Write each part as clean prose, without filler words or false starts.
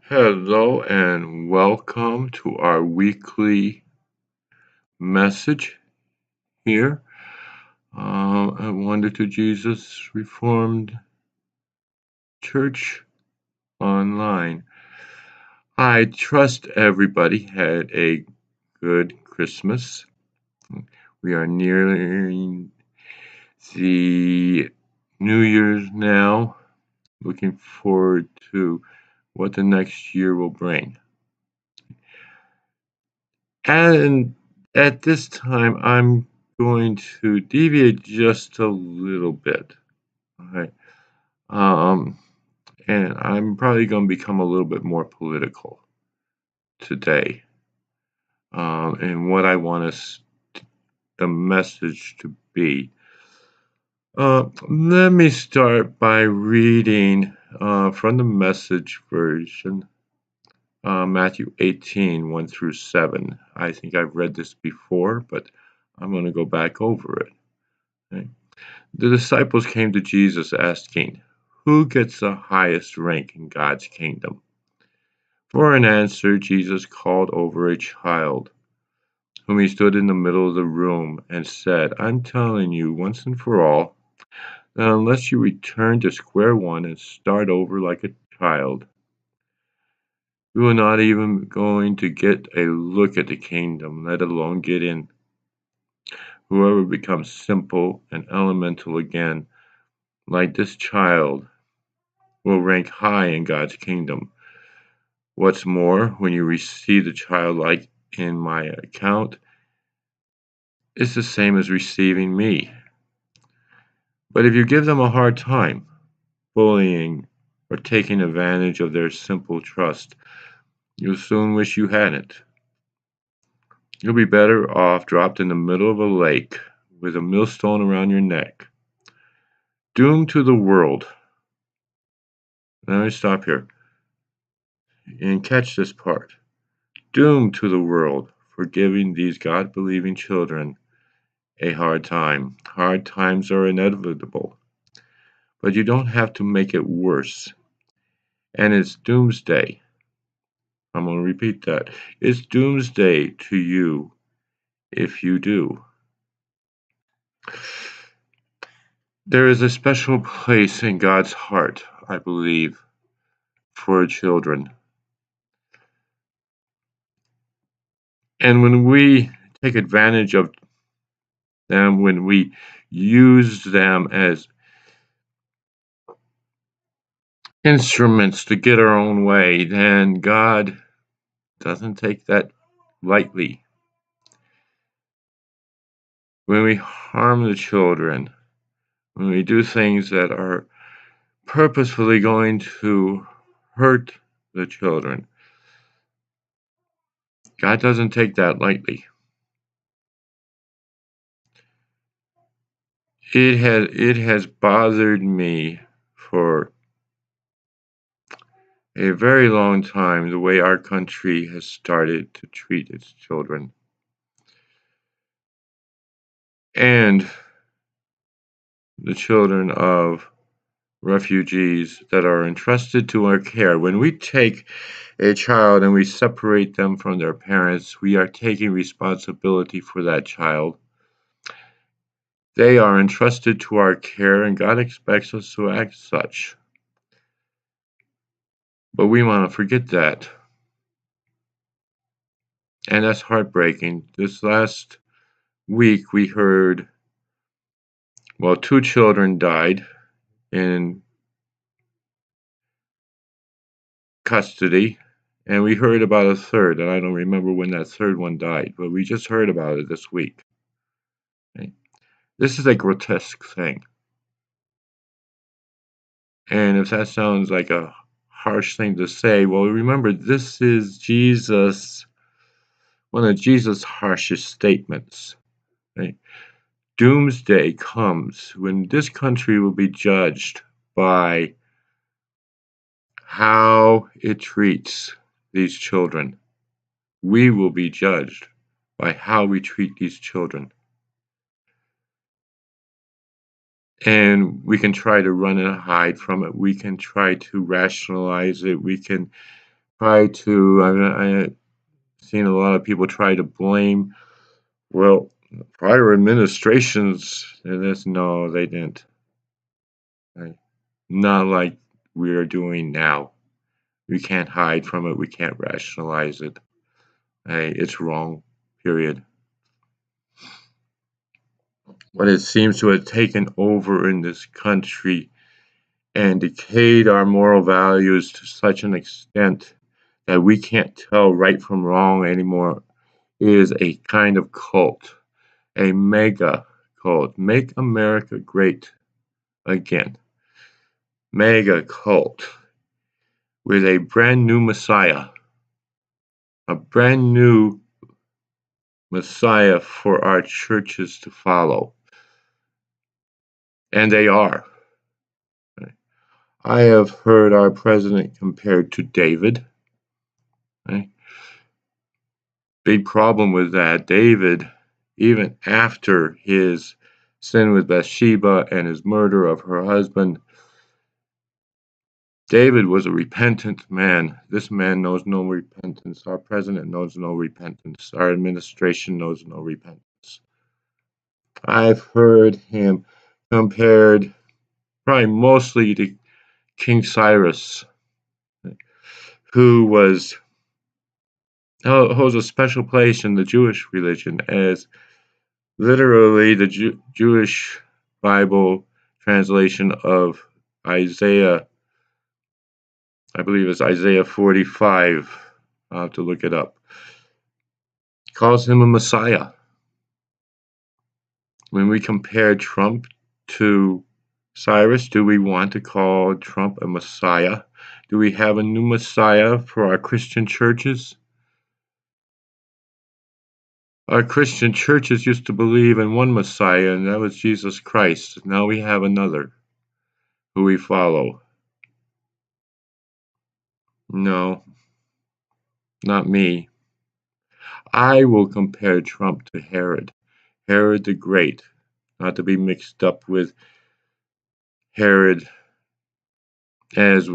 Hello and welcome to our weekly message here at Wonder to Jesus Reformed Church Online. I trust everybody had a good Christmas. We are nearing the New Year's now, looking forward to what the next year will bring. And at this time, I'm going to deviate just a little bit. Okay. Um, and I'm probably going to become a little bit more political today. And what I want the message to be. Let me start by reading from the message version, Matthew 18, 1 through 7. I think I've read this before, but I'm going to go back over it. Okay. The disciples came to Jesus asking, "Who gets the highest rank in God's kingdom?" For an answer, Jesus called over a child, whom he stood in the middle of the room, and said, "I'm telling you once and for all, that unless you return to square one and start over like a child, you are not even going to get a look at the kingdom, let alone get in. Whoever becomes simple and elemental again, like this child, will rank high in God's kingdom. What's more, when you receive the childlike in my account, it's the same as receiving me. But if you give them a hard time, bullying, or taking advantage of their simple trust, you'll soon wish you hadn't. You'll be better off dropped in the middle of a lake with a millstone around your neck, doomed to the world. Now let me stop here and catch this part. Doomed to the world for giving these God-believing children a hard time. Hard times are inevitable, but you don't have to make it worse. And it's doomsday. I'm going to repeat that. It's doomsday to you if you do. There is a special place in God's heart, I believe, for children. And when we take advantage of them, when we use them as instruments to get our own way, then God doesn't take that lightly. When we harm the children, when we do things that are purposefully going to hurt the children, God doesn't take that lightly. It has bothered me for a very long time the way our country has started to treat its children. And the children of refugees that are entrusted to our care. When we take a child and we separate them from their parents, we are taking responsibility for that child. They are entrusted to our care, and God expects us to act such. But we want to forget that. And that's heartbreaking. This last week, we heard, well, 2 children died in custody, and we heard about a third, and I don't remember when that third one died, but we just heard about it this week. Okay? This is a grotesque thing. And if that sounds like a harsh thing to say, well, remember, this is one of Jesus' harshest statements. Okay? Doomsday comes when this country will be judged by how it treats these children. We will be judged by how we treat these children. And we can try to run and hide from it. We can try to rationalize it. We can I've seen a lot of people try to blame, well, prior administrations and this. No, they didn't. Right? Not like we are doing now. We can't hide from it. We can't rationalize it. Hey, it's wrong, period. But it seems to have taken over in this country and decayed our moral values to such an extent that we can't tell right from wrong anymore. It is a kind of cult, a mega cult. Make America great again. Mega cult with a brand new Messiah, a brand new Messiah for our churches to follow. And they are. I have heard our president compared to David. Right? Big problem with that. David, even after his sin with Bathsheba and his murder of her husband, David was a repentant man. This man knows no repentance. Our president knows no repentance. Our administration knows no repentance. I've heard him compared probably mostly to King Cyrus, who holds a special place in the Jewish religion as literally the Jewish Bible translation of Isaiah. I believe it's Isaiah 45. I'll have to look it up. Calls him a Messiah. When we compare Trump to Cyrus, do we want to call Trump a Messiah? Do we have a new Messiah for our Christian churches? Our Christian churches used to believe in one Messiah, and that was Jesus Christ. Now we have another who we follow. No, not me. I will compare Trump to Herod, Herod the Great, not to be mixed up with Herod as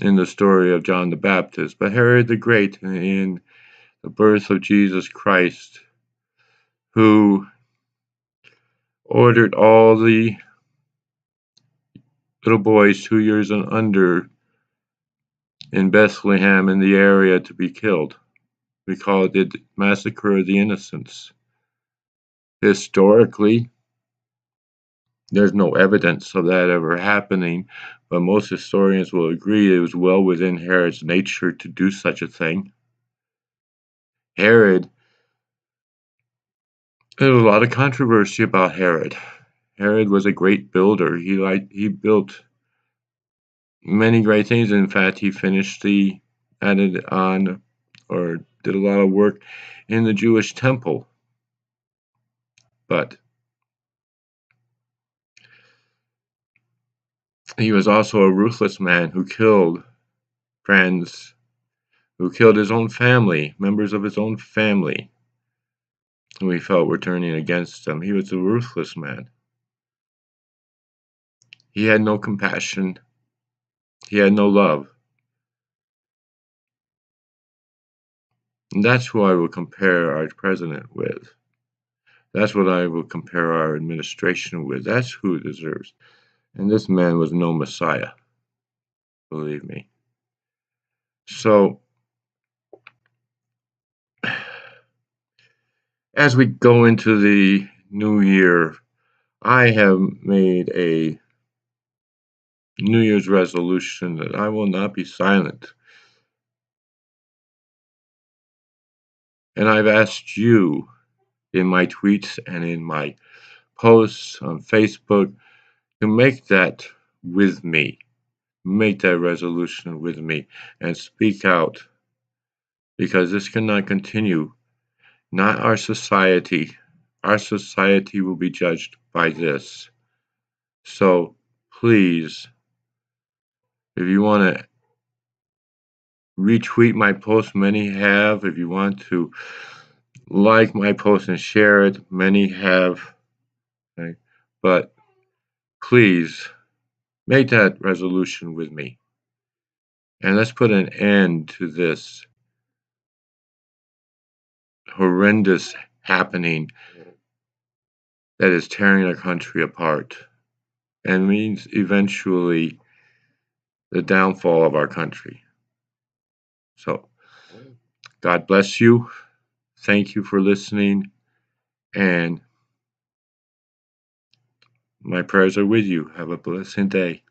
in the story of John the Baptist, but Herod the Great in the birth of Jesus Christ, who ordered all the little boys 2 years and under in Bethlehem in the area to be killed. We call it the Massacre of the Innocents. Historically, there's no evidence of that ever happening, but most historians will agree it was well within Herod's nature to do such a thing. Herod, there was a lot of controversy about Herod. Herod was a great builder. He built many great things. In fact, he added on or did a lot of work in the Jewish temple. But he was also a ruthless man who killed friends, who killed his own family, members of his own family, who he felt were turning against him. He was a ruthless man. He had no compassion. He had no love. And that's who I will compare our president with. That's what I will compare our administration with. That's who deserves. And this man was no Messiah, believe me. So, as we go into the new year, I have made a New Year's resolution that I will not be silent. And I've asked you in my tweets and in my posts on Facebook to make that with me. Make that resolution with me and speak out, because this cannot continue. Not our society. Our society will be judged by this. So please, if you want to retweet my post, many have. If you want to like my post and share it, many have. Okay? But please make that resolution with me And let's put an end to this horrendous happening that is tearing our country apart and means eventually the downfall of our country. So, God bless you. Thank you for listening. And my prayers are with you. Have a blessed day.